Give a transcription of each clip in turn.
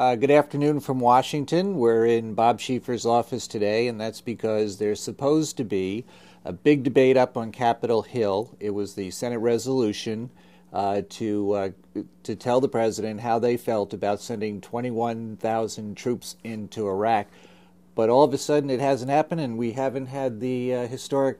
Good afternoon from Washington. We're in Bob Schieffer's office today, and that's because there's supposed to be a big debate up on Capitol Hill. It was the Senate resolution to tell the president how they felt about sending 21,000 troops into Iraq. But all of a sudden it hasn't happened, and we haven't had the historic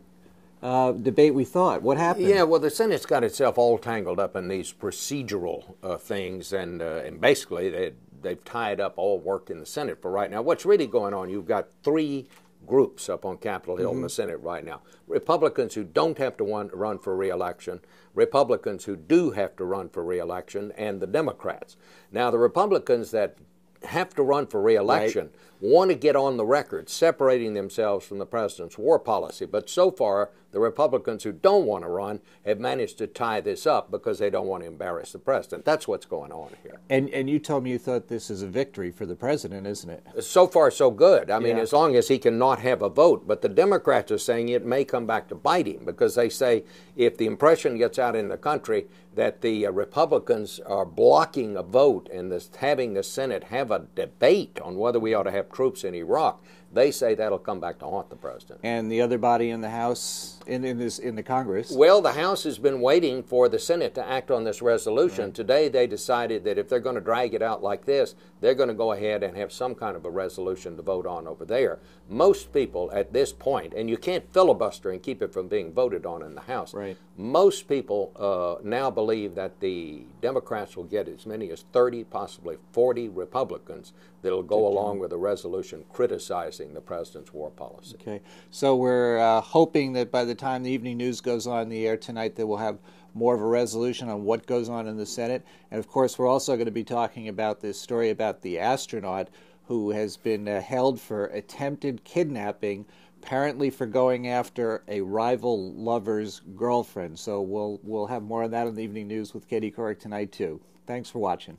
debate we thought. What happened? Yeah, well, the Senate's got itself all tangled up in these procedural things, and basically they've tied up all work in the Senate for right now. What's really going on, you've got three groups up on Capitol Hill in the Senate right now. Republicans who don't have to run for re-election, Republicans who do have to run for re-election, and the Democrats. Now, the Republicans that have to run for re-election want to get on the record separating themselves from the president's war policy. But so far, the Republicans who don't want to run have managed to tie this up because they don't want to embarrass the president. That's what's going on here. And you told me you thought this is a victory for the president, isn't it? So far, so good. I mean, as long as he can not have a vote. But the Democrats are saying it may come back to bite him because they say if the impression gets out in the country that the Republicans are blocking a vote and having the Senate have a debate on whether we ought to have troops in Iraq, they say that'll come back to haunt the president. And the other body in the House, in the Congress? Well, the House has been waiting for the Senate to act on this resolution. Right. Today they decided that if they're going to drag it out like this, they're going to go ahead and have some kind of a resolution to vote on over there. Most people at this point, and you can't filibuster and keep it from being voted on in the House, right. Most people now believe that the Democrats will get as many as 30, possibly 40 Republicans that will go along with a resolution criticizing the president's war policy. Okay, so we're hoping that by the time the evening news goes on the air tonight that we'll have more of a resolution on what goes on in the Senate. And of course, we're also going to be talking about this story about the astronaut who has been held for attempted kidnapping, apparently for going after a rival lover's girlfriend. So we'll have more on that in the evening news with Katie Couric tonight too. Thanks for watching.